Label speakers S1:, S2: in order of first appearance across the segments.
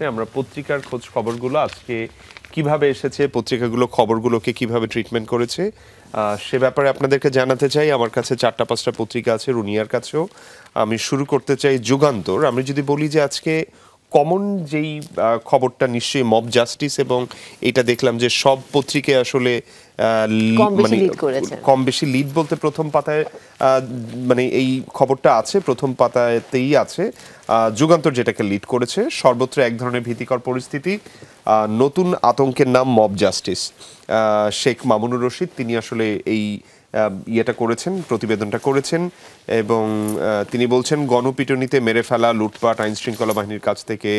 S1: আমরা পত্রিকার খোঁজ খবরগুলো আজকে কিভাবে এসেছে, পত্রিকাগুলো খবরগুলোকে কিভাবে ট্রিটমেন্ট করেছে সে ব্যাপারে আপনাদেরকে জানাতে চাই। আমার কাছে 4-5টা পত্রিকা আছে, রুনিয়ার কাছেও। আমি শুরু করতে চাই যুগান্তর। আমি যদি বলি যে আজকে কমন যেই খবরটা নিশ্চয়ই মব জাস্টিস, এবং এটা দেখলাম যে সব পত্রিকায় আসলে মানে কম বেশি লিড বলতে প্রথম পাতায় মানে এই খবরটা আছে, প্রথম পাতাতেই আছে। যুগান্তর যেটাকে লিড করেছে, সর্বত্র এক ধরনের ভীতিকর পরিস্থিতি, নতুন আতঙ্কের নাম মব জাস্টিস। শেখ মামুনুর রশিদ তিনি আসলে এই ইয়েটা করেছেন, প্রতিবেদনটা করেছেন, এবং তিনি বলছেন গণপিটুনিতে মেরে ফেলা, লুটপাট, আইন শৃঙ্খলা বাহিনীর কাছ থেকে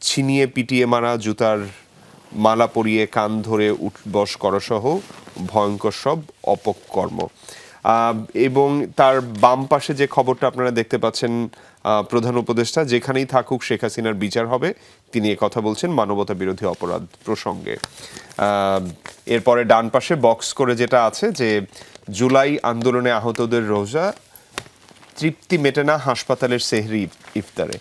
S1: ছিনিয়ে পিটিয়ে মারা, জুতার মালা পরিয়ে কান ধরে উঠবস করা সহ ভয়ঙ্কর সব অপকর্ম। এবং তার বাম পাশে যে খবরটা আপনারা দেখতে পাচ্ছেন, প্রধান উপদেষ্টা যেখানেই থাকুক শেখ হাসিনার বিচার হবে, তিনি কথা বলছেন মানবতা বিরোধী অপরাধ প্রসঙ্গে। এরপরে ডান পাশে বক্স করে যেটা আছে যে জুলাই আন্দোলনে আহতদের রোজা, তৃপ্তি মেটে না হাসপাতালের সেহরি ইফতারে।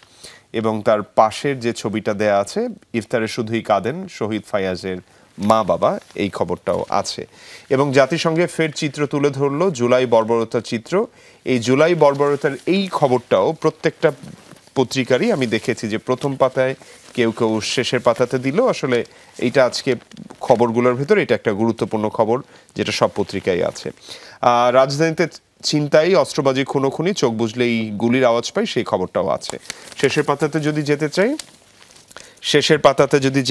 S1: এবং তার পাশের যে ছবিটা দেয়া আছে, ইফতারে শুধুই কাঁদেন শহীদ ফায়াজের মা বাবা, এই খবরটাও আছে। এবং জাতিসংঘে ফের চিত্র তুলে ধরলো জুলাই বর্বরতার চিত্র। এই জুলাই বর্বরতার এই খবরটাও প্রত্যেকটা পত্রিকারই আমি দেখেছি যে প্রথম পাতায়, কেউ কেউ শেষের পাতাতে দিল। আসলে এইটা আজকে খবরগুলোর ভিতরে এটা একটা গুরুত্বপূর্ণ খবর, যেটা সব পত্রিকায় আছে। রাজধানীতে ছিনতাই, অস্ত্রবাজি, খুনোখুনি, চোখ বুঝলেই গুলির আওয়াজ পাই, সেই খবরটাও আছে। শেষের পাতাতে যদি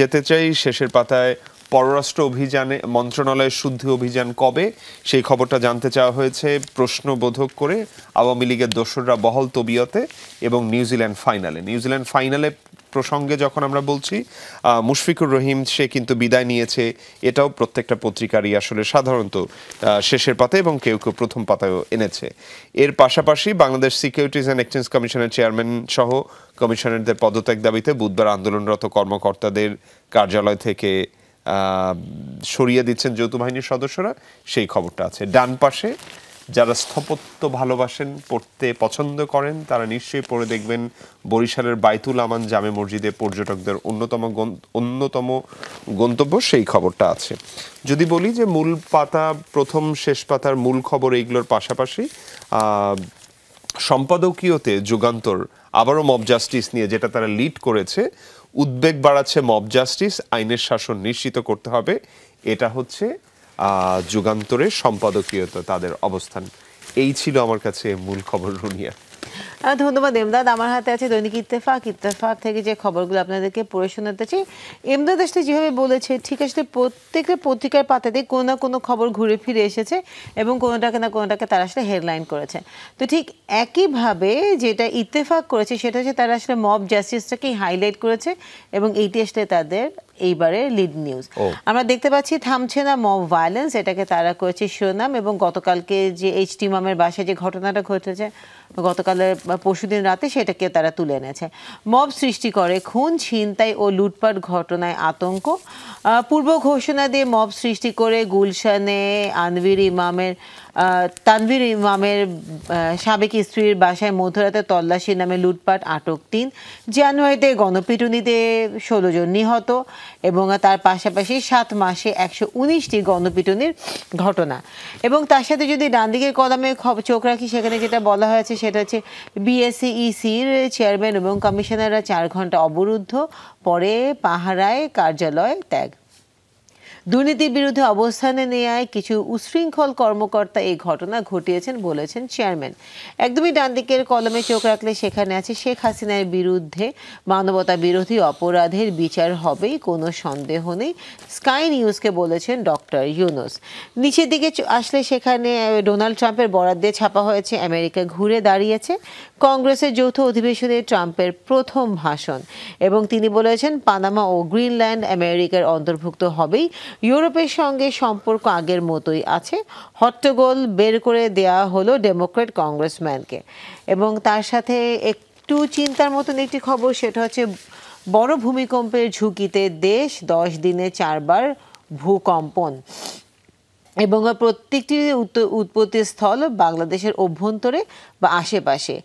S1: যেতে চাই, শেষের পাতায় পররাষ্ট্র অভিযানে মন্ত্রণালয়ের শুদ্ধি অভিযান কবে, সেই খবরটা জানতে চাওয়া হয়েছে প্রশ্নবোধক করে। আওয়ামী লীগের দোসররা বহল তবিয়তে, এবং নিউজিল্যান্ড ফাইনালে প্রসঙ্গে যখন আমরা বলছি, মুশফিকুর রহিম সে কিন্তু বিদায় নিয়েছে, এটাও প্রত্যেকটা পত্রিকারই আসলে সাধারণত শেষের পাতায়, এবং কেউ কেউ প্রথম পাতায়ও এনেছে। এর পাশাপাশি বাংলাদেশ সিকিউরিটিজ অ্যান্ড এক্সচেঞ্জ কমিশনের চেয়ারম্যান সহ কমিশনারদের পদত্যাগ দাবিতে বুধবার আন্দোলনরত কর্মকর্তাদের কার্যালয় থেকে সরিয়ে দিচ্ছেন যৌথ বাহিনীর সদস্যরা, সেই খবরটা আছে। ডান পাশে যারা স্থপত্য ভালোবাসেন, পড়তে পছন্দ করেন, তারা নিশ্চয়ই পড়ে দেখবেন বরিশালের বাইতুল আমান জামে মসজিদে পর্যটকদের অন্যতম গন্তব্য, সেই খবরটা আছে। যদি বলি যে মূল পাতা, প্রথম শেষ পাতার মূল খবর এইগুলোর পাশাপাশি সম্পাদকীয়তে যুগান্তর আবারও মব জাস্টিস নিয়ে, যেটা তারা লিড করেছে, উদ্বেগ বাড়াচ্ছে মব জাস্টিস, আইনের শাসন নিশ্চিত করতে হবে, এটা হচ্ছে যুগান্তরের সম্পাদকীয়তে তাদের অবস্থান। এই ছিল আমার কাছে মূল খবর। রুনিয়া,
S2: ধন্যবাদ এমদাদ। আমার হাতে আছে দৈনিক ইত্তেফাক থেকে যে খবরগুলো আপনাদেরকে পড়ে শোনাতে চাই। এমদাদ আসলে যেভাবে বলেছে, ঠিক আসলে প্রত্যেকটা পত্রিকার পাতাতে কোনো না কোনো খবর ঘুরে ফিরে এসেছে, এবং কোনোটাকে তারা আসলে হেডলাইন করেছে। তো ঠিক একইভাবে যেটা ইত্তেফাক করেছে সেটা হচ্ছে তারা আসলে মব জাস্টিসটাকেই হাইলাইট করেছে, এবং এইটি আসলে তাদের এইবারে লিড নিউজ। আমরা দেখতে পাচ্ছি থামছে না মব ভায়োলেন্স, এটাকে তারা করেছে শিরোনাম। এবং গতকালকে যে এইচটি ইমামের বাসায় যে ঘটনাটা ঘটেছে গতকালের পরশুদিন রাতে, সেটাকে তারা তুলে এনেছে। মব সৃষ্টি করে খুন, ছিনতাই ও লুটপাট ঘটনায় আতঙ্ক। পূর্ব ঘোষণা দিয়ে মব সৃষ্টি করে গুলশানে তানভীর ইমামের সাবেক স্ত্রীর বাসায় মধ্যরাতে তল্লাশি নামে লুটপাট, আটক 3। জানুয়ারিতে গণপিটুনিতে 16 জন নিহত, এবং তার পাশাপাশি 7 মাসে 119টি গণপিটুনির ঘটনা। এবং তার সাথে যদি ডান দিকের কলামে চোখ রাখি, সেখানে যেটা বলা হয়েছে সেটা হচ্ছে বিএসইসির চেয়ারম্যান এবং কমিশনাররা 4 ঘন্টা অবরুদ্ধ, পরে পাহারায় কার্যালয় ত্যাগ। দুর্নীতির বিরুদ্ধে অবস্থানে নেয় কিছু উশৃঙ্খল কর্মকর্তা এই ঘটনা ঘটিয়েছেন বলেছেন চেয়ারম্যান। একদমই ডান দিকের কলমে চোখ রাখলে সেখানে আছে শেখ হাসিনার বিরুদ্ধে মানবতা বিরোধী অপরাধের বিচার হবেই, কোনো সন্দেহ নেই, স্কাই নিউজকে বলেছেন ডক্টর ইউনুস। নিচের দিকে আসলে সেখানে ডোনাল্ড ট্রাম্পের বরাত দিয়ে ছাপা হয়েছে আমেরিকা ঘুরে দাঁড়িয়েছে, কংগ্রেসের যৌথ অধিবেশনে ট্রাম্পের প্রথম ভাষণ, এবং তিনি বলেছেন পানামা ও গ্রিনল্যান্ড আমেরিকার অন্তর্ভুক্ত হবেই, ইউরোপের সঙ্গে সম্পর্ক আগের মতোই আছে। হট্টগোল বের করে দেয়া হলো ডেমোক্রেট কংগ্রেসম্যানকে। এবং তার সাথে একটু চিন্তার মতন একটি খবর, সেটা হচ্ছে বড় ভূমিকম্পের ঝুঁকিতে দেশ, 10 দিনে 4 বার ভূকম্পন, এবং প্রত্যেকটি উৎপত্তি স্থল বাংলাদেশের অভ্যন্তরে বা আশেপাশে।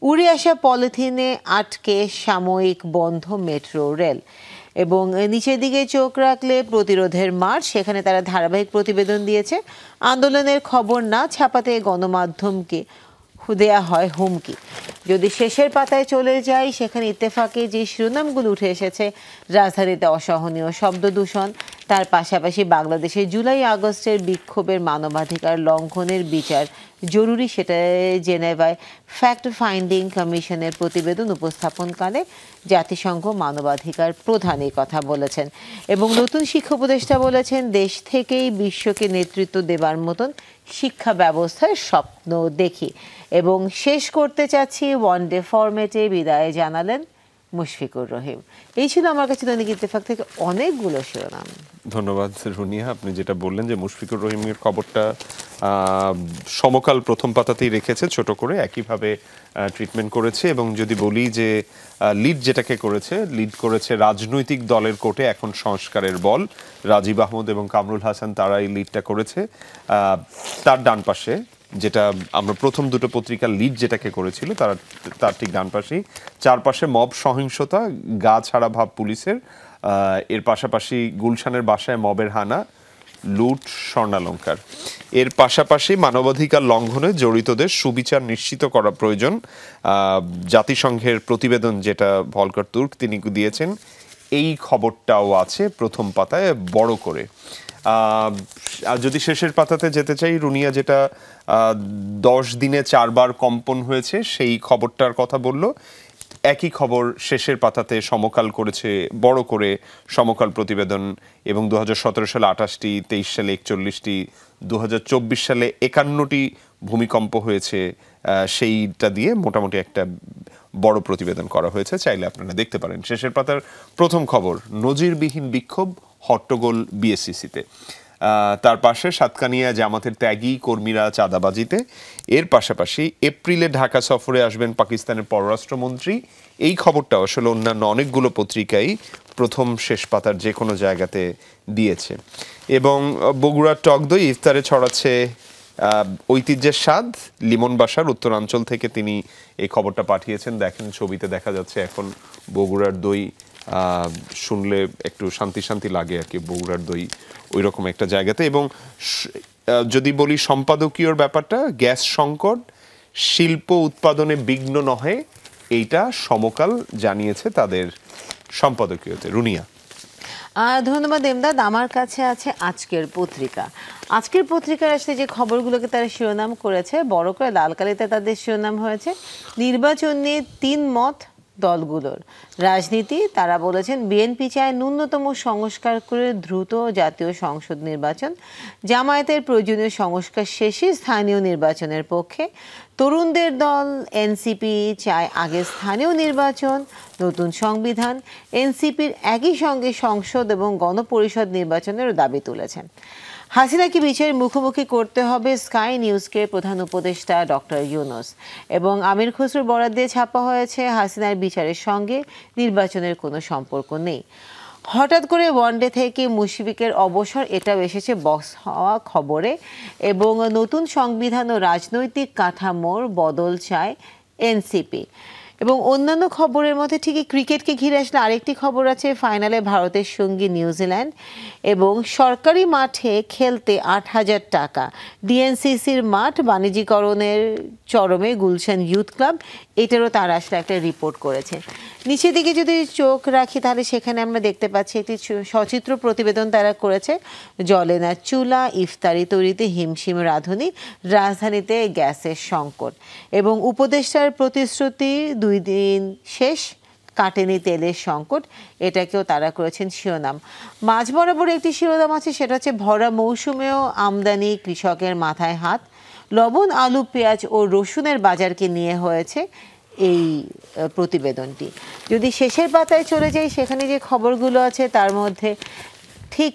S2: উড়ে আসা পলিথিনে আটকে সাময়িক বন্ধ মেট্রো রেল। এবং নিচের দিকে চোখ রাখলে প্রতিরোধের মার্চ, সেখানে তারা ধারাবাহিক প্রতিবেদন দিয়েছে। আন্দোলনের খবর না ছাপাতে গণমাধ্যমকে দেয়া হয় হুমকি। যদি শেষের পাতায় চলে যাই, সেখানে ইত্তেফাকে যে শিরোনামগুলো উঠে এসেছে, রাজধানীতে অসহনীয় শব্দ দূষণ, তার পাশাপাশি বাংলাদেশে জুলাই আগস্টের বিক্ষোভের মানবাধিকার লঙ্ঘনের বিচার জরুরি, সেটা জেনেভায় ফ্যাক্ট ফাইন্ডিং কমিশনের প্রতিবেদন উপস্থাপনকালে জাতিসংঘ মানবাধিকার প্রধান এই কথা বলেছেন। এবং নতুন শিক্ষা উপদেষ্টা বলেছেন, দেশ থেকেই বিশ্বকে নেতৃত্ব দেবার মতন শিক্ষা ব্যবস্থার স্বপ্ন দেখি। এবং শেষ করতে চাচ্ছি ওয়ানডে ফরম্যাটে বিদায় জানালেন মুশফিকুর রহিম। এই ছিল আমার কাছে দৈনিক ইত্তেফাক থেকে অনেকগুলো শিরোনাম।
S1: ধন্যবাদ রুনিয়া, আপনি যেটা বললেন যে মুশফিকুর রহিমের খবরটা সমকাল প্রথম পাতাতেই রেখেছে ছোট করে, একইভাবে ট্রিটমেন্ট করেছে। এবং যদি বলি যে লিড যেটাকে লিড করেছে রাজনৈতিক দলের কোর্টে এখন সংস্কারের বল, রাজীব আহমদ এবং কামরুল হাসান তারা এই লিডটা করেছে। তার ডান পাশে যেটা আমরা প্রথম দুটো পত্রিকার লিড যেটাকে করেছিল তার ঠিক ডান পাশেই চারপাশে মব সহিংসতা, গা ছাড়া ভাব পুলিশের, এর পাশাপাশি গুলশানের বাসায় মবের হানা, লুট, স্বর্ণালঙ্কার। এর পাশাপাশি মানবাধিকার লঙ্ঘনে জড়িতদের সুবিচার নিশ্চিত করা প্রয়োজন, জাতিসংঘের প্রতিবেদন যেটা ভলকার তুর্ক তিনি দিয়েছেন, এই খবরটাও আছে প্রথম পাতায় বড় করে। আর যদি শেষের পাতাতে যেতে চাই, রুনিয়া যেটা 10 দিনে 4 বার কম্পন হয়েছে সেই খবরটার কথা বলল, একই খবর শেষের পাতাতে সমকাল করেছে বড় করে সমকাল প্রতিবেদন। এবং 2017 সালে 28টি, 23 সালে 41টি, 2024 সালে 51টি ভূমিকম্প হয়েছে, সেইটা দিয়ে মোটামুটি একটা বড় প্রতিবেদন করা হয়েছে, চাইলে আপনারা দেখতে পারেন। শেষের পাতার প্রথম খবর, নজিরবিহীন বিক্ষোভ, হট্টগোল বিএসসিসিতে। তার পাশে সাতকানিয়া জামাতের ত্যাগী কর্মীরা চাঁদাবাজিতে। এর পাশাপাশি এপ্রিলে ঢাকা সফরে আসবেন পাকিস্তানের পররাষ্ট্রমন্ত্রী, এই খবরটা আসলে অন্যান্য অনেকগুলো পত্রিকাই প্রথম শেষ পাতার যে কোনো জায়গাতে দিয়েছে। এবং বগুড়ার টক দই ইফতারে ছড়াচ্ছে ঐতিহ্যের স্বাদ, লিমন বাসার উত্তরাঞ্চল থেকে তিনি এই খবরটা পাঠিয়েছেন। দেখেন ছবিতে দেখা যাচ্ছে এখন বগুড়ার দই শুনলে একটু শান্তি শান্তি লাগে আর কি, বগুড়ার দই ওই রকম একটা জায়গাতে। এবং যদি বলি সম্পাদকীয়র ব্যাপারটা, গ্যাস সংকট শিল্প উৎপাদনে বিঘ্ন নহে, এইটা সমকাল জানিয়েছে তাদের সম্পাদকীয়তে। রুনিয়া।
S2: ধন্যবাদ এমদাদ। আমার কাছে আছে আজকের পত্রিকা। আজকের পত্রিকার আসলে যে খবরগুলোকে তারা শিরোনাম করেছে, বড় করে লাল কালিতে তাদের শিরোনাম হয়েছে নির্বাচন নিয়ে 3 মত দলগুলোর। রাজনীতি, তারা বলেছেন বিএনপি চায় ন্যূনতম সংস্কার করে দ্রুত জাতীয় সংসদ নির্বাচন, জামায়াতের প্রয়োজনীয় সংস্কার শেষে স্থানীয় নির্বাচনের পক্ষে, তরুণদের দল এনসিপি চায় আগে স্থানীয় নির্বাচন, নতুন সংবিধান, এনসিপির একই সঙ্গে সংসদ এবং গণপরিষদ নির্বাচনেরও দাবি তুলেছেন। হাসিনাকে বিচারের মুখোমুখি করতে হবে, স্কাই নিউজকে প্রধান উপদেষ্টা ডক্টর ইউনূস। এবং আমির খসরুর বরাত দিয়ে ছাপা হয়েছে, হাসিনার বিচারের সঙ্গে নির্বাচনের কোনো সম্পর্ক নেই। হঠাৎ করে ওয়ানডে থেকে মুশফিকের অবসর, এটাও এসেছে বক্স হওয়া খবরে। এবং নতুন সংবিধান ও রাজনৈতিক কাঠামোর বদল চায় এনসিপি। এবং অন্যান্য খবরের মধ্যে ঠিকই ক্রিকেটকে ঘিরে আসলে আরেকটি খবর আছে, ফাইনালে ভারতের সঙ্গী নিউজিল্যান্ড। এবং সরকারি মাঠে খেলতে 8,000 টাকা, ডিএনসিসির মাঠ বাণিজ্যিকরণের চরমে গুলশান ইউথ ক্লাব, এটারও তারা আসলে একটা রিপোর্ট করেছে। নিচের দিকে যদি চোখ রাখি তাহলে সেখানে আমরা দেখতে পাচ্ছি একটি সচিত্র প্রতিবেদন তারা করেছে, জ্বলে না চুলা, ইফতারি তৈরিতে হিমশিম রাঁধুনি, রাজধানীতে গ্যাসের সংকট। এবং উপদেষ্টার প্রতিশ্রুতি 2 দিন শেষ, কাটেনি তেলের সংকট, এটাকেও তারা করেছেন শিরোনাম। মাঝ বরাবর একটি শিরোনাম আছে, সেটা হচ্ছে ভরা মৌসুমেও আমদানি কৃষকের মাথায় হাত, লবণ, আলু, পেঁয়াজ ও রসুনের বাজারকে নিয়ে হয়েছে এই প্রতিবেদনটি। যদি শেষের পাতায় চলে যাই, সেখানে যে খবরগুলো আছে তার মধ্যে ঠিক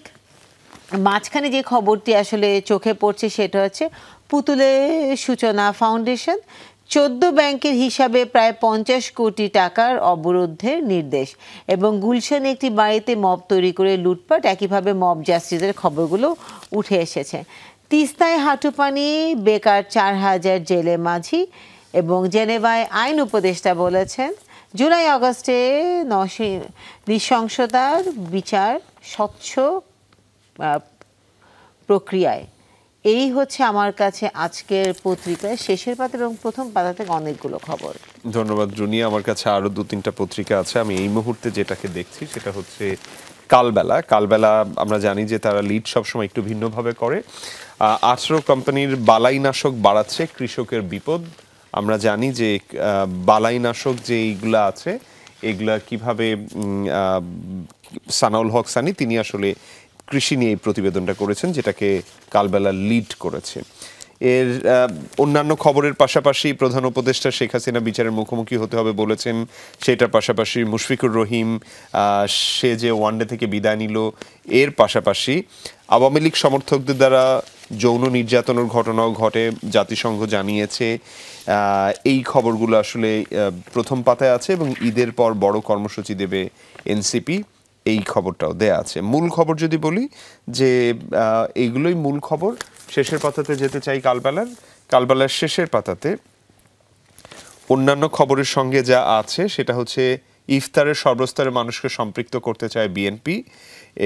S2: মাঝখানে যে খবরটি আসলে চোখে পড়ছে সেটা হচ্ছে পুতুলে সূচনা ফাউন্ডেশন, 14 ব্যাংকের হিসাবে প্রায় 50 কোটি টাকার অবরোধের নির্দেশ। এবং গুলশানে একটি বাড়িতে মব তৈরি করে লুটপাট, একইভাবে মব জাস্টিসের খবরগুলো উঠে এসেছে। তিস্তায় হাঁটুপানি, বেকার 4,000 জেলে মাঝি। এবং জেনেভায় আইন উপদেষ্টা বলেছেন জুলাই আগস্টে নৃশংসতার বিচার স্বচ্ছ প্রক্রিয়ায়। এই হচ্ছে আমার কাছে আজকের পত্রিকায় শেষের পাতা এবং প্রথম পাতা থেকে অনেকগুলো খবর।
S1: ধন্যবাদ রুনি। আমার কাছে আরো 2-3টা পত্রিকা আছে। আমি এই মুহূর্তে যেটাকে দেখছি সেটা হচ্ছে কালবেলা। কালবেলা আমরা জানি যে তারা লিড সবসময় একটু ভিন্নভাবে করে। আশ্রয় কোম্পানির বালাইনাশক বাড়াচ্ছে কৃষকের বিপদ। আমরা জানি যে বালাইনাশক যে এইগুলা আছে এগুলা কিভাবে সানাউল হক সানি তিনি আসলে কৃষি নিয়ে এই প্রতিবেদনটা করেছেন, যেটাকে কালবেলা লিড করেছে। এর অন্যান্য খবরের পাশাপাশি প্রধান উপদেষ্টা শেখ হাসিনা বিচারের মুখোমুখি হতে হবে বলেছেন। সেটার পাশাপাশি মুশফিকুর রহিম সে যে ওয়ানডে থেকে বিদায় নিল, এর পাশাপাশি আওয়ামী লীগ সমর্থকদের দ্বারা যৌন নির্যাতনের ঘটনাও ঘটে, জাতিসংঘ জানিয়েছে। এই খবরগুলো আসলে প্রথম পাতায় আছে এবং ঈদের পর বড় কর্মসূচি দেবে এনসিপি, এই খবরটাও দেয়া আছে। মূল খবর যদি বলি যে এইগুলোই মূল খবর। শেষের পাতাতে যেতে চাই কালবেলার শেষের পাতাতে অন্যান্য খবরের সঙ্গে যা আছে সেটা হচ্ছে ইফতারের সর্বস্তরের মানুষকে সম্পৃক্ত করতে চায় বিএনপি।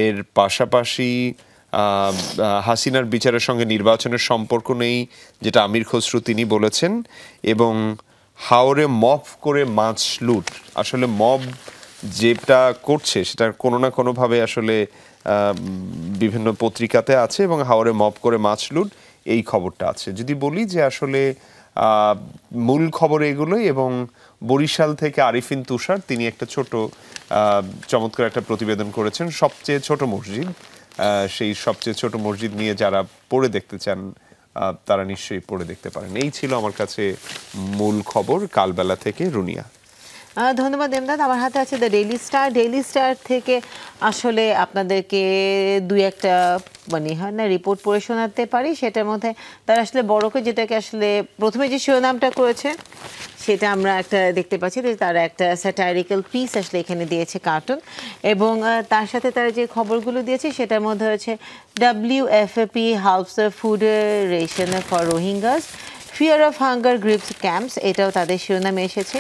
S1: এর পাশাপাশি হাসিনার বিচারের সঙ্গে নির্বাচনের সম্পর্ক নেই, যেটা আমির খসরু তিনি বলেছেন। এবং হাওরে মব করে মাছ লুট, আসলে মব যেটা করছে সেটা কোনো না কোনোভাবে আসলে বিভিন্ন পত্রিকাতে আছে এবং হাওরে মব করে মাছ লুট এই খবরটা আছে। যদি বলি যে আসলে মূল খবর এগুলোই। এবং বরিশাল থেকে আরিফিন তুষার তিনি একটা ছোট চমৎকার একটা প্রতিবেদন করেছেন, সবচেয়ে ছোট মসজিদ। সেই সবচেয়ে ছোট মসজিদ নিয়ে যারা পড়ে দেখতে চান তারা নিশ্চয়ই পড়ে দেখতে পারেন। এই ছিল আমার কাছে মূল খবর কালবেলা থেকে। রুনিয়া,
S2: ধন্যবাদ এমদাদ। আমার হাতে আছে the daily star. Daily star থেকে আসলে আপনাদেরকে দুই একটা হয় না রিপোর্ট পড়ে শোনাতে পারি। সেটার মধ্যে তারা আসলে বড়কে যেটাকে আসলে প্রথমে যে শিরোনামটা করেছে সেটা আমরা একটা দেখতে পাচ্ছি যে তারা একটা স্যাটারিক্যাল পিস আসলে এখানে দিয়েছে, কার্টুন। এবং তার সাথে তারা যে খবরগুলো দিয়েছে সেটার মধ্যে হচ্ছে WFP helps the food ration for Rohingyas, fear of hunger grips camps, এটাও তাদের শিরোনামে এসেছে।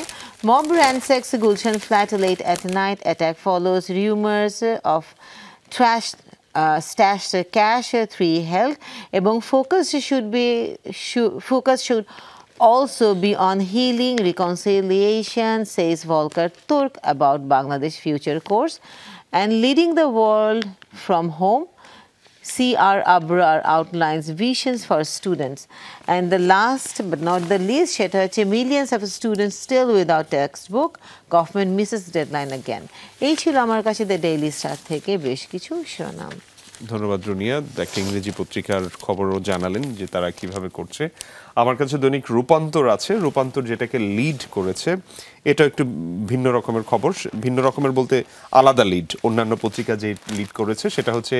S2: Mob ransacks Gulshan flat late at night, attack follows rumors of stashed cash, 3 held. এবং focus should also be on healing reconciliation, says Volker Turk about Bangladesh future course. And leading the world from home, C.R. Abrar outlines visions for students. And the last but not the least, সেটা হচ্ছে millions of students still without textbook, government misses deadline again. এই ছিল আমার কাছে the daily star থেকে বেশ কিছু শিরোনাম।
S1: ধন্যবাদ রুনিয়া। একটা ইংরেজি পত্রিকার খবরও জানালেন যে তারা কিভাবে করছে। আমার কাছে দৈনিক রূপান্তর আছে। রূপান্তর যেটাকে লিড করেছে এটা একটু ভিন্ন রকমের খবর। ভিন্ন রকমের বলতে আলাদা লিড। অন্যান্য পত্রিকা যে লিড করেছে সেটা হচ্ছে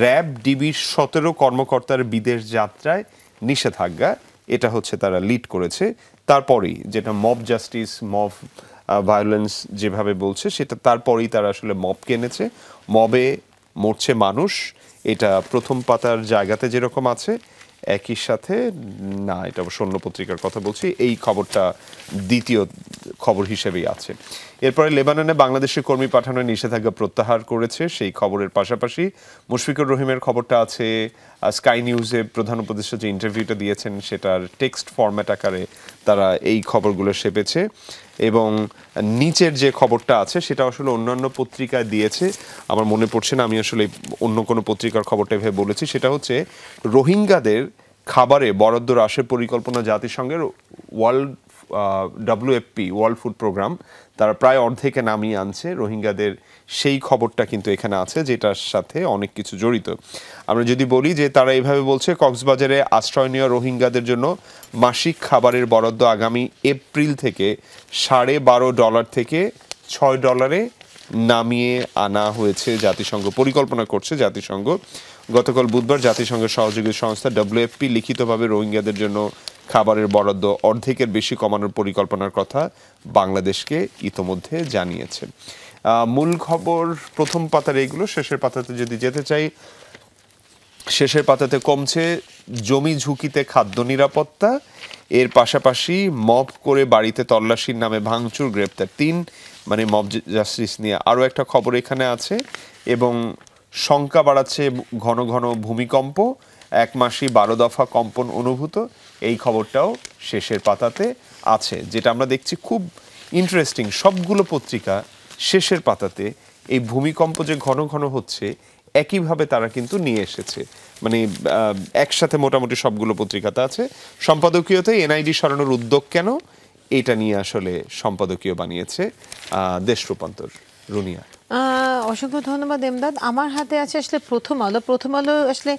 S1: র্যাব ডিবির 17 কর্মকর্তার বিদেশ যাত্রায় নিষেধাজ্ঞা, এটা হচ্ছে তারা লিড করেছে। তারপরেই যেটা মব জাস্টিস, মব ভায়োলেন্স যেভাবে বলছে সেটা তারপরেই তারা আসলে মব কেনেছে, মবে মরছে মানুষ। এটা প্রথম পাতার জায়গাতে যেরকম আছে একই সাথে না, এটা অবশ্য অন্য পত্রিকার কথা বলছি, এই খবরটা দ্বিতীয় খবর হিসেবেই আছে। এরপরে লেবাননে বাংলাদেশের কর্মী পাঠানোর নিষেধাজ্ঞা প্রত্যাহার করেছে, সেই খবরের পাশাপাশি মুশফিকুর রহিমের খবরটা আছে স্কাই নিউজে। প্রধান উপদেষ্টা যে ইন্টারভিউটা দিয়েছেন সেটার টেক্সট ফরম্যাট আকারে তারা এই খবরগুলো সেপেছে। এবং নিচের যে খবরটা আছে সেটা আসলে অন্যান্য পত্রিকায় দিয়েছে, আমার মনে পড়ছে না আমি আসলে অন্য কোনো পত্রিকার খবরটা এভাবে বলেছি। সেটা হচ্ছে রোহিঙ্গাদের খাবারে বরাদ্দ হ্রাসের পরিকল্পনা জাতিসংঘের WFP ওয়ার্ল্ড ফুড প্রোগ্রাম তারা প্রায় অর্ধেকে নামিয়ে আনছে রোহিঙ্গাদের, সেই খবরটা কিন্তু এখানে আছে যেটার সাথে অনেক কিছু জড়িত। আমরা যদি বলি যে তারা এইভাবে বলছে কক্সবাজারে আশ্রয় নেওয়া রোহিঙ্গাদের জন্য মাসিক খাবারের বরাদ্দ আগামী এপ্রিল থেকে $12.5 থেকে $6 নামিয়ে আনা হয়েছে। জাতিসংঘ পরিকল্পনা করছে জাতিসংঘ। গতকাল বুধবার জাতিসংঘের সহযোগী সংস্থা WFP লিখিতভাবে রোহিঙ্গাদের জন্য খাবারের বরাদ্দ অর্ধেকের বেশি কমানোর পরিকল্পনার কথা বাংলাদেশকে ইতোমধ্যে জানিয়েছে। মূল খবর প্রথম পাতার এইগুলো। শেষের পাতাতে যদি যেতে চাই, শেষের পাতাতে কমছে জমি ঝুঁকিতে খাদ্য নিরাপত্তা, এর পাশাপাশি মব করে বাড়িতে তল্লাশির নামে ভাঙচুর, গ্রেপ্তার 3, মানে মব জাস্টিস নিয়ে আরও একটা খবর এখানে আছে। এবং শঙ্কা বাড়াচ্ছে ঘন ঘন ভূমিকম্প, 1 মাসেই 12 দফা কম্পন অনুভূত, এই খবরটাও শেষের পাতাতে আছে। যেটা আমরা দেখছি খুব ইন্টারেস্টিং, সবগুলো পত্রিকা শেষের পাতাতে এই ভূমিকম্প যে ঘন ঘন হচ্ছে একইভাবে তারা কিন্তু নিয়ে এসেছে, মানে একসাথে মোটামুটি সবগুলো পত্রিকাতে আছে। সম্পাদকীয়তে এনআইডি সরানোর উদ্যোগ কেন, এটা নিয়ে আসলে সম্পাদকীয় বানিয়েছে দেশ রূপান্তর। রুনিয়া,
S2: অসংখ্য ধন্যবাদ এমদাদ। আমার হাতে আছে আসলে প্রথম আলো। প্রথম আলো আসলে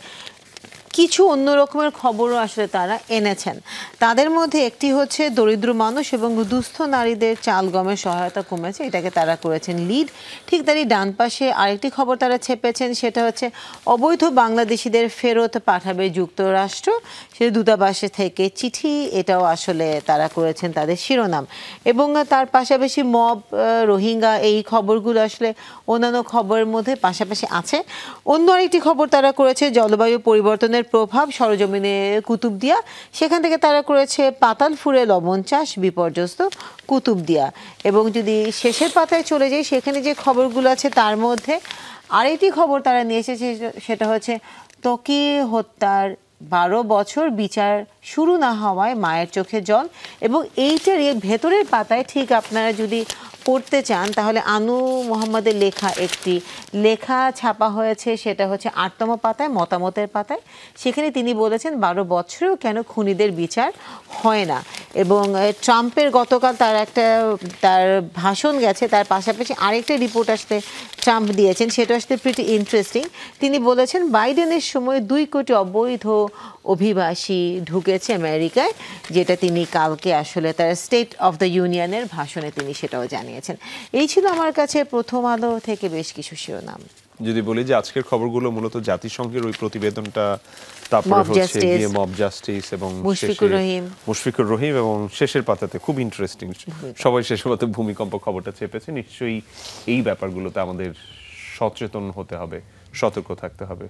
S2: কিছু অন্য রকমের খবরও আসলে তারা এনেছেন। তাদের মধ্যে একটি হচ্ছে দরিদ্র মানুষ এবং দুস্থ নারীদের চাল গমের সহায়তা কমেছে, এটাকে তারা করেছেন লিড। ঠিক তারই ডান পাশে আরেকটি খবর তারা ছেপেছেন, সেটা হচ্ছে অবৈধ বাংলাদেশিদের ফেরত পাঠাবে যুক্তরাষ্ট্র, সে দূতাবাসে থেকে চিঠি, এটাও আসলে তারা করেছেন তাদের শিরোনাম। এবং তার পাশাপাশি মব, রোহিঙ্গা, এই খবরগুলো আসলে অন্যান্য খবরের মধ্যে পাশাপাশি আছে। অন্য আরেকটি খবর তারা করেছে জলবায়ু পরিবর্তনের প্রভাব সরজমিনে কুতুবদিয়া, সেখান থেকে তারা করেছে পাতালপুরে লবণ চাষ বিপর্যস্ত কুতুবদিয়া। এবং যদি শেষের পাতায় চলে যাই, সেখানে যে খবরগুলো আছে তার মধ্যে আরেকটি খবর তারা নিয়ে এসেছে, সেটা হচ্ছে ত্বকী হত্যার 12 বছর বিচার শুরু না হওয়ায় মায়ের চোখে জল। এবং এইটার ভেতরের পাতায় ঠিক আপনারা যদি পড়তে চান তাহলে আনু মোহাম্মদের লেখা একটি লেখা ছাপা হয়েছে, সেটা হচ্ছে 8তম পাতায়, মতামতের পাতায়। সেখানে তিনি বলেছেন 12 বছরেও কেন খুনিদের বিচার হয় না। এবং ট্রাম্পের গতকাল তার ভাষণ গেছে, তার পাশাপাশি আরেকটা রিপোর্ট আসলে ট্রাম্প দিয়েছেন, সেটা আসলে প্রিটি ইন্টারেস্টিং। তিনি বলেছেন বাইডেনের সময় 2 কোটি অবৈধ অভিবাসী ঢুকেছে আমেরিকায়, যেটা তিনি কালকে আসলে তার স্টেট অফ দ্য ইউনিয়নের ভাষণে তিনি সেটাও জানিয়েছেন। এই ছিল আমার কাছে প্রথম আলো থেকে বেশ কিছু শিরোনাম।
S1: যদি বলি যে আজকের খবরগুলো মূলত জাতিসংঘের ওই প্রতিবেদনটা, তারপরে হচ্ছে গিয়ে মব জাস্টিস এবং মুশফিকুর রহিম, এবং শেষের পাতাতে খুব ইন্টারেস্টিং, সবাই শেষের পাতাতে ভূমিকম্প খবরটা চেপেছে। নিশ্চয়ই এই ব্যাপারগুলোতে আমাদের সচেতন হতে হবে, সতর্ক থাকতে হবে।